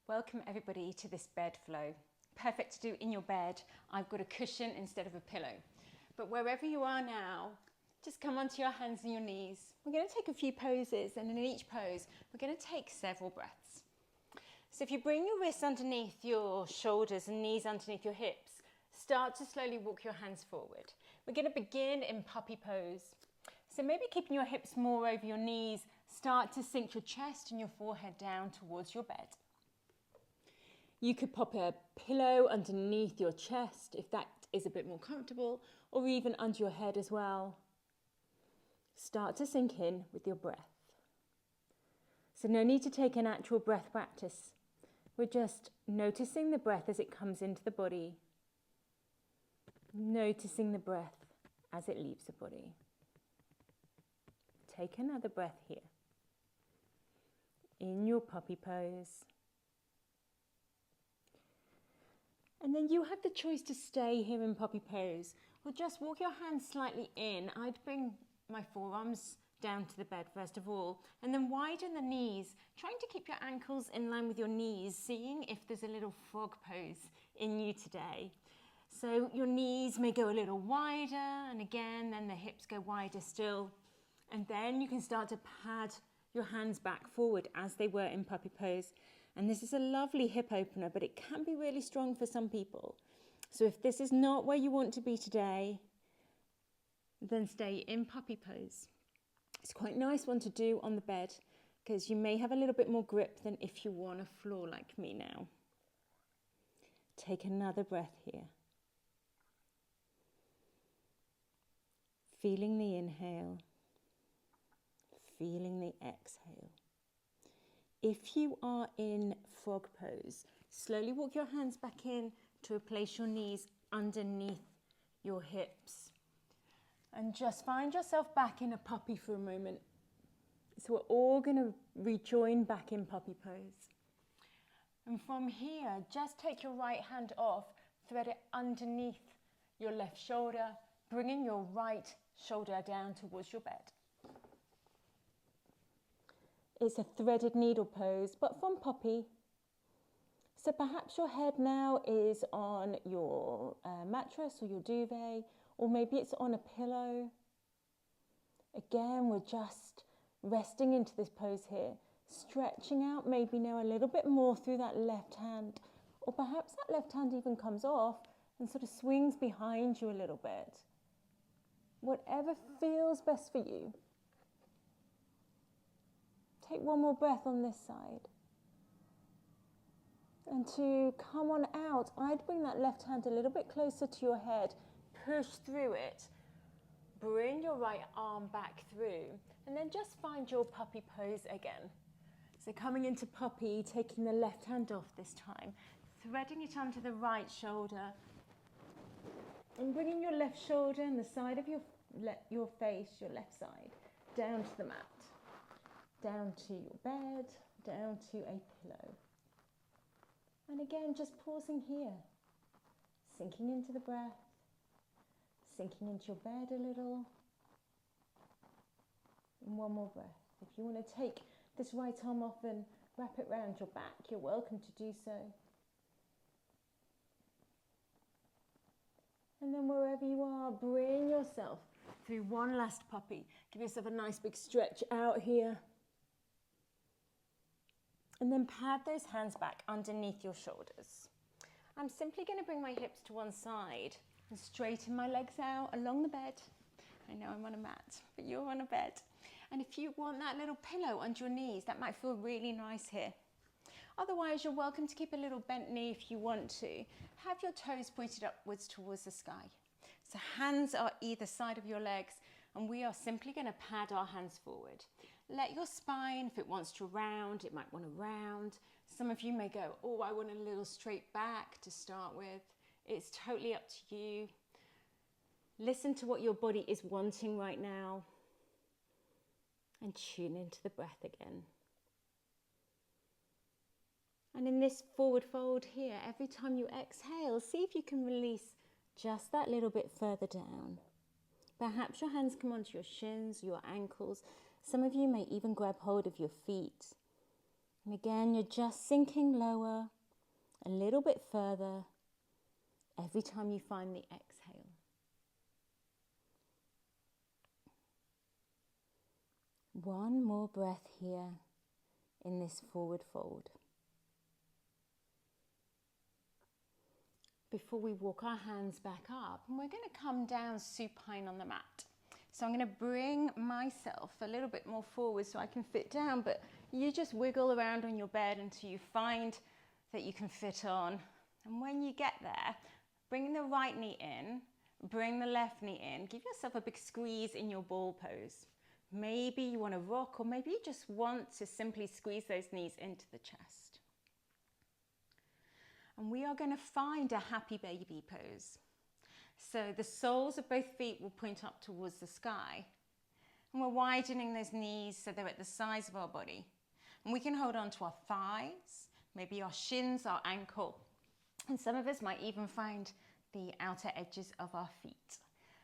Welcome everybody to this bed flow. Perfect to do in your bed. I've got a cushion instead of a pillow. But wherever you are now, just come onto your hands and your knees. We're going to take a few poses, and in each pose, we're going to take several breaths. So if you bring your wrists underneath your shoulders and knees underneath your hips, start to slowly walk your hands forward. We're going to begin in puppy pose. So maybe keeping your hips more over your knees, start to sink your chest and your forehead down towards your bed. You could pop a pillow underneath your chest if that is a bit more comfortable, or even under your head as well. Start to sink in with your breath. So no need to take an actual breath practice. We're just noticing the breath as it comes into the body. Noticing the breath as it leaves the body. Take another breath here. In your puppy pose. And then you have the choice to stay here in puppy pose or just walk your hands slightly in. I'd bring my forearms down to the bed first of all, and then widen the knees, trying to keep your ankles in line with your knees, seeing if there's a little frog pose in you today. So your knees may go a little wider, and again, then the hips go wider still. And then you can start to pad your hands back forward as they were in puppy pose. And this is a lovely hip opener, but it can be really strong for some people. So if this is not where you want to be today, then stay in puppy pose. It's quite a nice one to do on the bed because you may have a little bit more grip than if you were on a floor like me now. Take another breath here. Feeling the inhale, feeling the exhale. If you are in frog pose, slowly walk your hands back in to replace your knees underneath your hips. And just find yourself back in a puppy for a moment. So we're all going to rejoin back in puppy pose. And from here, just take your right hand off, thread it underneath your left shoulder, bringing your right shoulder down towards your bed. It's a threaded needle pose, but from puppy. So perhaps your head now is on your mattress or your duvet, or maybe it's on a pillow. Again, we're just resting into this pose here, stretching out maybe now a little bit more through that left hand, or perhaps that left hand even comes off and sort of swings behind you a little bit. Whatever feels best for you. Take one more breath on this side. And to come on out, I'd bring that left hand a little bit closer to your head. Push through it. Bring your right arm back through. And then just find your puppy pose again. So coming into puppy, taking the left hand off this time. Threading it onto the right shoulder. And bringing your left shoulder and the side of your face, your left side, down to the mat. Down to your bed, down to a pillow. And again, just pausing here, sinking into the breath, sinking into your bed a little. And one more breath. If you want to take this right arm off and wrap it around your back, you're welcome to do so. And then wherever you are, bring yourself through one last puppy. Give yourself a nice big stretch out here. And then pad those hands back underneath your shoulders. I'm simply going to bring my hips to one side and straighten my legs out along the bed. I know I'm on a mat, but you're on a bed. And if you want that little pillow under your knees, that might feel really nice here. Otherwise, you're welcome to keep a little bent knee if you want to. Have your toes pointed upwards towards the sky. So hands are either side of your legs, and we are simply going to pad our hands forward. Let your spine, if it wants to round, it might want to round. Some of you may go, oh, I want a little straight back to start with. It's totally up to you. Listen to what your body is wanting right now. And tune into the breath again. And in this forward fold here, every time you exhale, see if you can release just that little bit further down. Perhaps your hands come onto your shins, your ankles. Some of you may even grab hold of your feet. And again, you're just sinking lower, a little bit further, every time you find the exhale. One more breath here in this forward fold. Before we walk our hands back up, and we're going to come down supine on the mat. So I'm going to bring myself a little bit more forward so I can fit down, but you just wiggle around on your bed until you find that you can fit on. And when you get there, bring the right knee in, bring the left knee in, give yourself a big squeeze in your ball pose. Maybe you want to rock, or maybe you just want to simply squeeze those knees into the chest. And we are going to find a happy baby pose. So the soles of both feet will point up towards the sky. And we're widening those knees so they're at the size of our body. And we can hold on to our thighs, maybe our shins, our ankle. And some of us might even find the outer edges of our feet.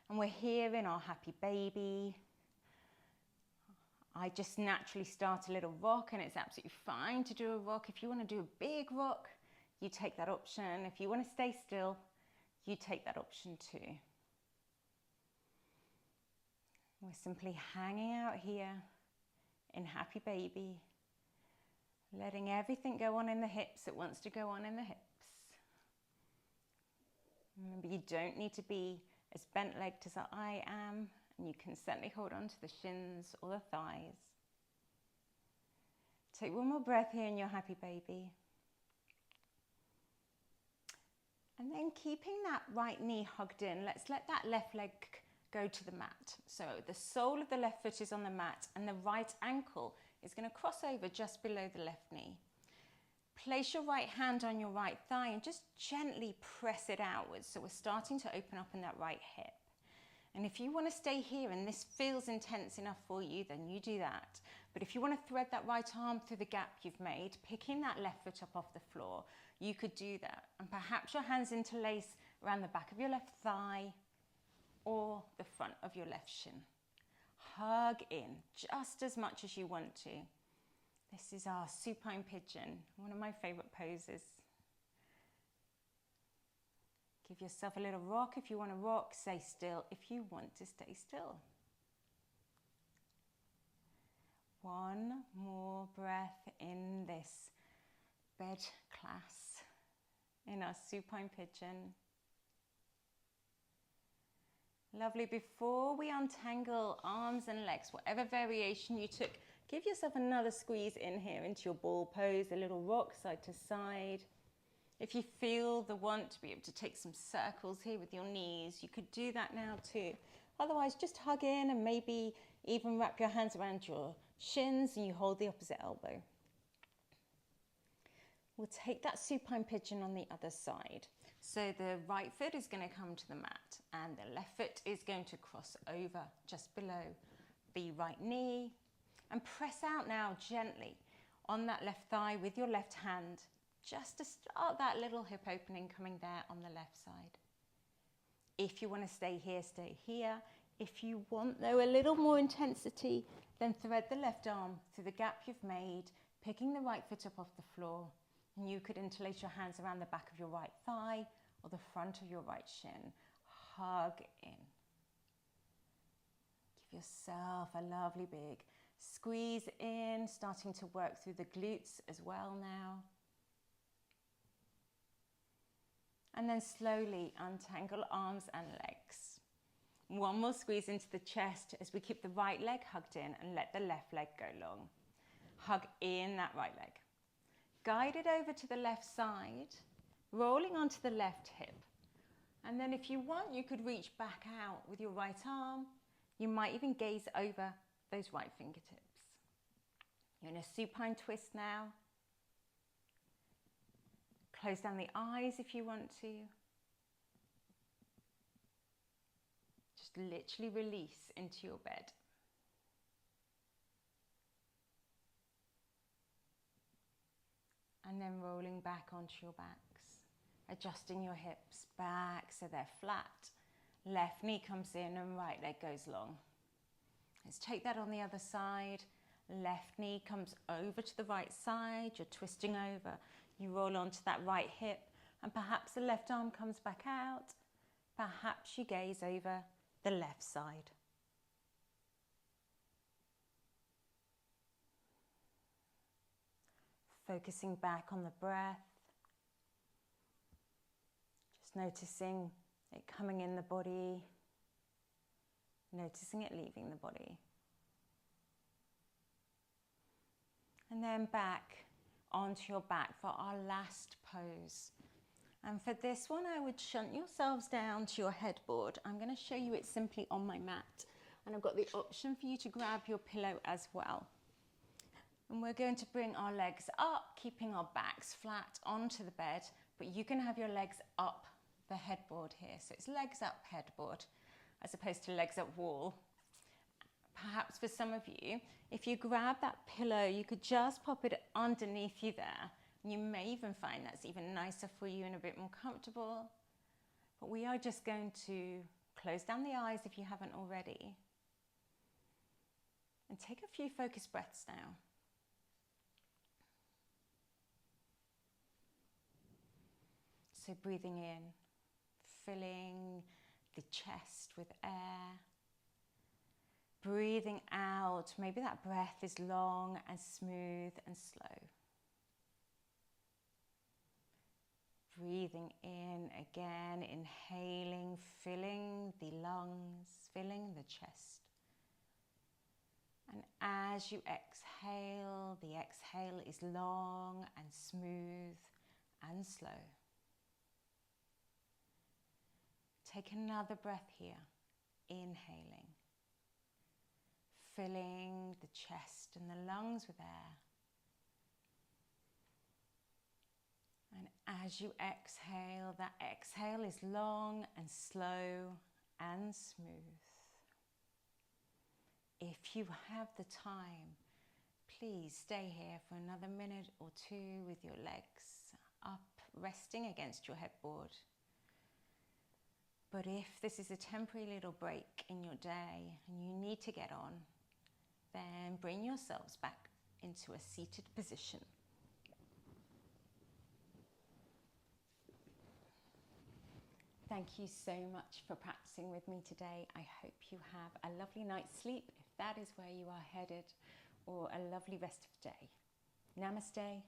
And we're here in our happy baby. I just naturally start a little rock, and it's absolutely fine to do a rock. If you want to do a big rock, you take that option. If you want to stay still, you take that option too. We're simply hanging out here in happy baby, letting everything go on in the hips that wants to go on in the hips. Remember, you don't need to be as bent-legged as I am, and you can certainly hold on to the shins or the thighs. Take one more breath here in your happy baby. And then keeping that right knee hugged in, let's let that left leg go to the mat. So the sole of the left foot is on the mat, and the right ankle is going to cross over just below the left knee. Place your right hand on your right thigh and just gently press it outwards. So we're starting to open up in that right hip. And if you want to stay here and this feels intense enough for you, then you do that. But if you want to thread that right arm through the gap you've made, picking that left foot up off the floor, you could do that. And perhaps your hands interlace around the back of your left thigh or the front of your left shin. Hug in just as much as you want to. This is our supine pigeon, one of my favorite poses. Give yourself a little rock if you want to rock. Stay still if you want to stay still. One more breath in this bed class, in our supine pigeon. Lovely. Before we untangle arms and legs, whatever variation you took, give yourself another squeeze in here into your ball pose, a little rock side to side. If you feel the want to be able to take some circles here with your knees, you could do that now too. Otherwise, just hug in and maybe even wrap your hands around your shins and you hold the opposite elbow. We'll take that supine pigeon on the other side. So the right foot is going to come to the mat and the left foot is going to cross over just below the right knee. And press out now gently on that left thigh with your left hand, just to start that little hip opening coming there on the left side. If you want to stay here, stay here. If you want, though, a little more intensity, then thread the left arm through the gap you've made, picking the right foot up off the floor. And you could interlace your hands around the back of your right thigh or the front of your right shin. Hug in. Give yourself a lovely big squeeze in, starting to work through the glutes as well now. And then slowly untangle arms and legs. One more squeeze into the chest as we keep the right leg hugged in and let the left leg go long. Hug in that right leg. Guide it over to the left side, rolling onto the left hip. And then if you want, you could reach back out with your right arm. You might even gaze over those right fingertips. You're in a supine twist now. Close down the eyes if you want to. Just literally release into your bed. And then rolling back onto your backs. Adjusting your hips back so they're flat. Left knee comes in and right leg goes long. Let's take that on the other side. Left knee comes over to the right side, you're twisting over. You roll onto that right hip, and perhaps the left arm comes back out. Perhaps you gaze over the left side. Focusing back on the breath. Just noticing it coming in the body, noticing it leaving the body. And then back onto your back for our last pose. And for this one, I would shunt yourselves down to your headboard. I'm going to show you it simply on my mat. And I've got the option for you to grab your pillow as well. And we're going to bring our legs up, keeping our backs flat onto the bed, but you can have your legs up the headboard here. So it's legs up headboard, as opposed to legs up wall. Perhaps for some of you, if you grab that pillow, you could just pop it underneath you there. You may even find that's even nicer for you and a bit more comfortable. But we are just going to close down the eyes if you haven't already. And take a few focused breaths now. So breathing in, filling the chest with air. Breathing out, maybe that breath is long and smooth and slow. Breathing in again, inhaling, filling the lungs, filling the chest. And as you exhale, the exhale is long and smooth and slow. Take another breath here, inhaling, filling the chest and the lungs with air. And as you exhale, that exhale is long and slow and smooth. If you have the time, please stay here for another minute or two with your legs up, resting against your headboard. But if this is a temporary little break in your day and you need to get on, then bring yourselves back into a seated position. Thank you so much for practicing with me today. I hope you have a lovely night's sleep if that is where you are headed, or a lovely rest of the day. Namaste.